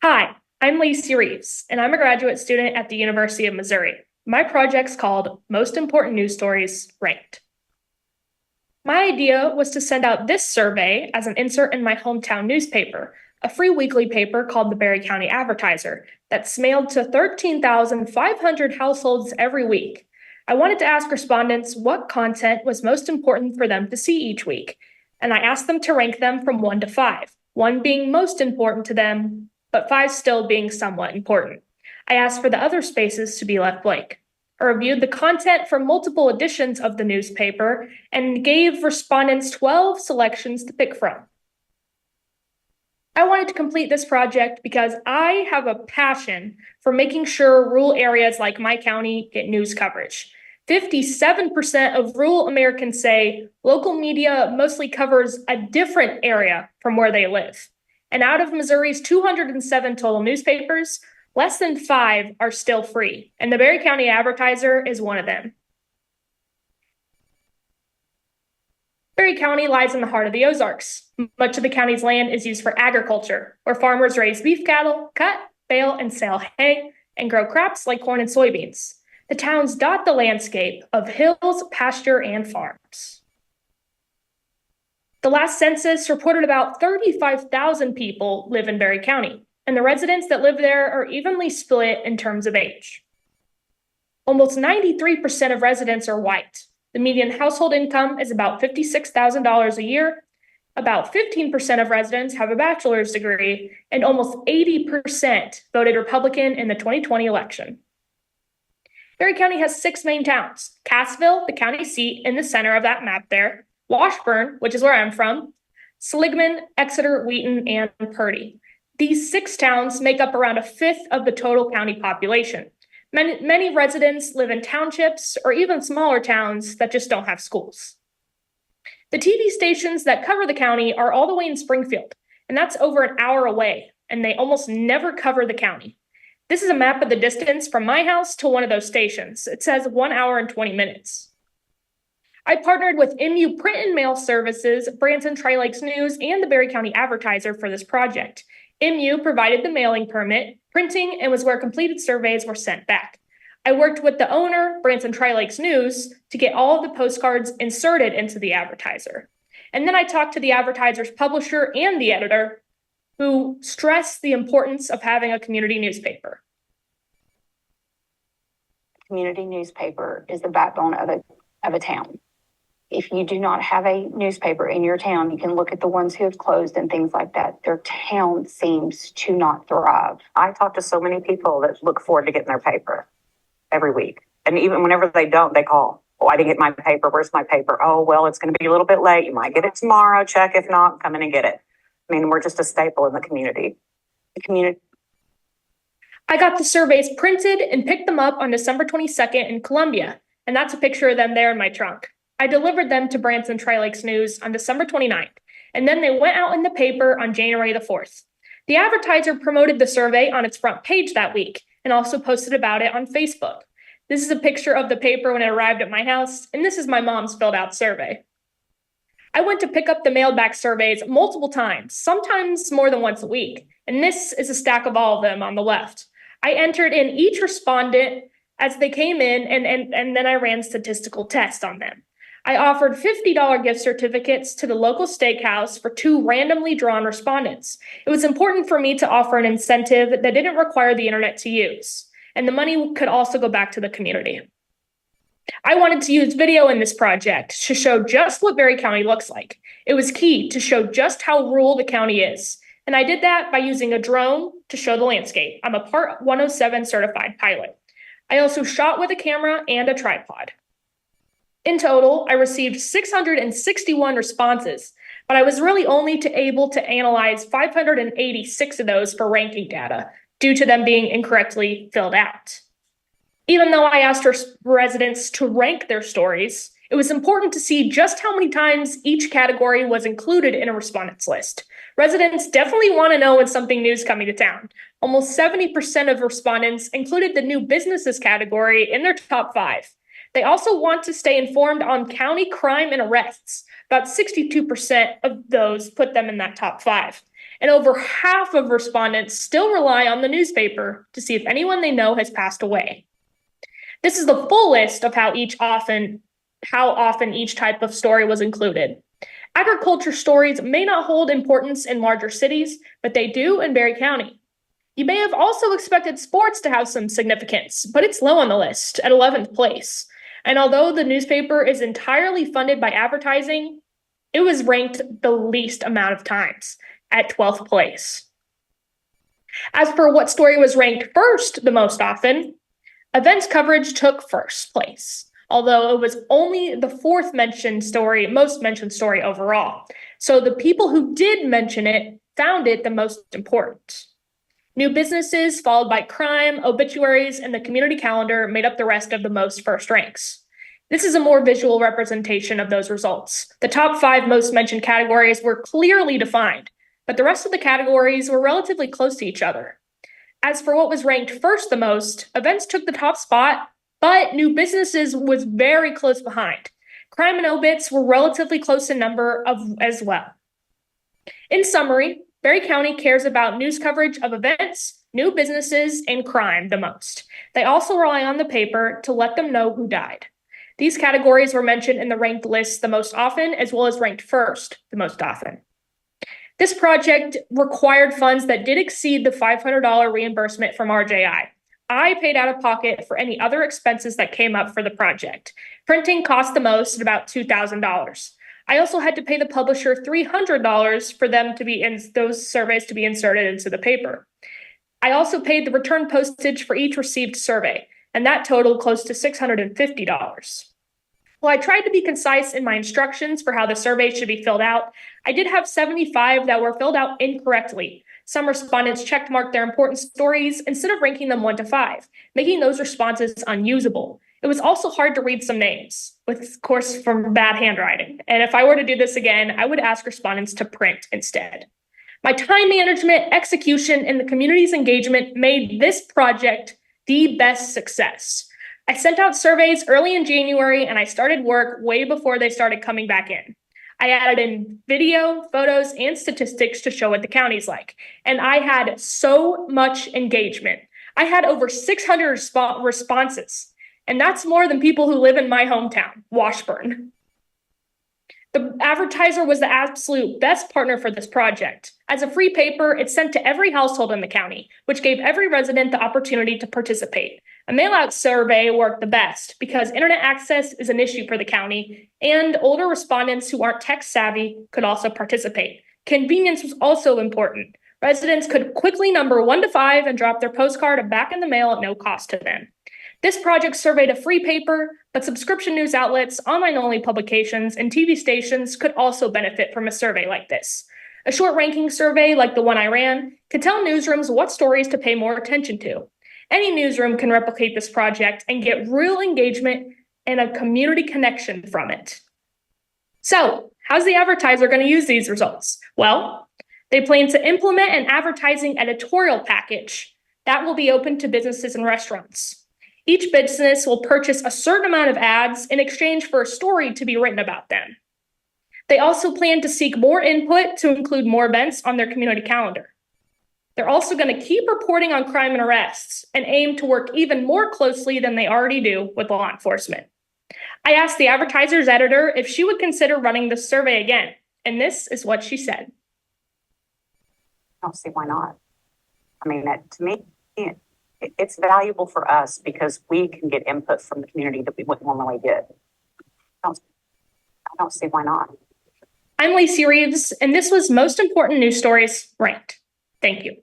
Hi, I'm Lacey Reeves, and I'm a graduate student at the University of Missouri. My project's called Most Important News Stories Ranked. My idea was to send out this survey as an insert in my hometown newspaper, a free weekly paper called the Berry County Advertiser that's mailed to 13,500 households every week. I wanted to ask respondents what content was most important for them to see each week, and I asked them to rank them from 1 to 5, 1 being most important to them, but 5 still being somewhat important. I asked for the other spaces to be left blank. I reviewed the content from multiple editions of the newspaper and gave respondents 12 selections to pick from. I wanted to complete this project because I have a passion for making sure rural areas like my county get news coverage. 57% of rural Americans say local media mostly covers a different area from where they live. And out of Missouri's 207 total newspapers, less than 5 are still free, and the Berry County Advertiser is one of them. Berry County lies in the heart of the Ozarks. Much of the county's land is used for agriculture, where farmers raise beef cattle, cut, bale, and sell hay, and grow crops like corn and soybeans. The towns dot the landscape of hills, pasture, and farms. The last census reported about 35,000 people live in Berry County, and the residents that live there are evenly split in terms of age. Almost 93% of residents are white. The median household income is about $56,000 a year. About 15% of residents have a bachelor's degree, and almost 80% voted Republican in the 2020 election. Berry County has 6 main towns: Cassville, the county seat in the center of that map there, Washburn, which is where I'm from, Seligman, Exeter, Wheaton, and Purdy. These 6 towns make up around a fifth of the total county population. Many residents live in townships or even smaller towns that just don't have schools. The TV stations that cover the county are all the way in Springfield, and that's over an hour away, and they almost never cover the county. This is a map of the distance from my house to one of those stations. It says 1 hour and 20 minutes. I partnered with MU Print and Mail Services, Branson Tri-Lakes News, and the Berry County Advertiser for this project. MU provided the mailing permit, printing, and was where completed surveys were sent back. I worked with the owner, Branson Tri-Lakes News, to get all of the postcards inserted into the advertiser. And then I talked to the advertiser's publisher and the editor, who stressed the importance of having a community newspaper. Community newspaper is the backbone of a town. If you do not have a newspaper in your town, you can look at the ones who have closed and things like that. Their town seems to not thrive. I talk to so many people that look forward to getting their paper every week. And even whenever they don't, they call. Oh, I didn't get my paper. Where's my paper? Oh, well, it's going to be a little bit late. You might get it tomorrow. Check. If not, come in and get it. I mean, we're just a staple in the community. I got the surveys printed and picked them up on December 22nd in Columbia, and that's a picture of them there in my trunk. I delivered them to Branson Tri-Lakes News on December 29th, and then they went out in the paper on January the 4th. The advertiser promoted the survey on its front page that week and also posted about it on Facebook. This is a picture of the paper when it arrived at my house, and this is my mom's filled out survey. I went to pick up the mailed back surveys multiple times, sometimes more than once a week, and this is a stack of all of them on the left. I entered in each respondent as they came in, and then I ran statistical tests on them. I offered $50 gift certificates to the local steakhouse for 2 randomly drawn respondents. It was important for me to offer an incentive that didn't require the internet to use, and the money could also go back to the community. I wanted to use video in this project to show just what Berry County looks like. It was key to show just how rural the county is, and I did that by using a drone to show the landscape. I'm a Part 107 certified pilot. I also shot with a camera and a tripod. In total, I received 661 responses, but I was really only able to analyze 586 of those for ranking data due to them being incorrectly filled out. Even though I asked residents to rank their stories, it was important to see just how many times each category was included in a respondent's list. Residents definitely want to know when something new is coming to town. Almost 70% of respondents included the new businesses category in their top 5. They also want to stay informed on county crime and arrests. About 62% of those put them in that top 5. and over half of respondents still rely on the newspaper to see if anyone they know has passed away. This is the full list of how often each type of story was included. Agriculture stories may not hold importance in larger cities, but they do in Berry County. You may have also expected sports to have some significance, but it's low on the list at 11th place. And although the newspaper is entirely funded by advertising, it was ranked the least amount of times at 12th place. As for what story was ranked first the most often, events coverage took first place, although it was only the most mentioned story overall. So the people who did mention it found it the most important. New businesses, followed by crime, obituaries, and the community calendar made up the rest of the most first ranks. This is a more visual representation of those results. The top 5 most mentioned categories were clearly defined, but the rest of the categories were relatively close to each other. As for what was ranked first the most, events took the top spot, but new businesses was very close behind. Crime and obits were relatively close in number as well. In summary, Berry County cares about news coverage of events, new businesses, and crime the most. They also rely on the paper to let them know who died. These categories were mentioned in the ranked list the most often, as well as ranked first the most often. This project required funds that did exceed the $500 reimbursement from RJI. I paid out of pocket for any other expenses that came up for the project. Printing cost the most at about $2,000. I also had to pay the publisher $300 for them to be in those surveys to be inserted into the paper. I also paid the return postage for each received survey, and that totaled close to $650. While I tried to be concise in my instructions for how the survey should be filled out, I did have 75 that were filled out incorrectly. Some respondents checkmarked their important stories instead of ranking them 1 to 5, making those responses unusable. It was also hard to read some names, of course, from bad handwriting. And if I were to do this again, I would ask respondents to print instead. My time management, execution, and the community's engagement made this project the best success. I sent out surveys early in January, and I started work way before they started coming back in. I added in video, photos, and statistics to show what the county's like. And I had so much engagement. I had over 600 responses. And that's more than people who live in my hometown, Washburn. The advertiser was the absolute best partner for this project. As a free paper, it's sent to every household in the county, which gave every resident the opportunity to participate. A mail-out survey worked the best because internet access is an issue for the county, and older respondents who aren't tech savvy could also participate. Convenience was also important. Residents could quickly number 1 to 5 and drop their postcard back in the mail at no cost to them. This project surveyed a free paper, but subscription news outlets, online-only publications, and TV stations could also benefit from a survey like this. A short ranking survey like the one I ran could tell newsrooms what stories to pay more attention to. Any newsroom can replicate this project and get real engagement and a community connection from it. So, how's the advertiser going to use these results? Well, they plan to implement an advertising editorial package that will be open to businesses and restaurants. Each business will purchase a certain amount of ads in exchange for a story to be written about them. They also plan to seek more input to include more events on their community calendar. They're also going to keep reporting on crime and arrests and aim to work even more closely than they already do with law enforcement. I asked the advertiser's editor if she would consider running the survey again, and this is what she said. I don't see why not. I mean, to me, it's valuable for us because we can get input from the community that we wouldn't normally get. I don't see why not. I'm Lacey Reeves, and this was Most Important News Stories Ranked. Thank you.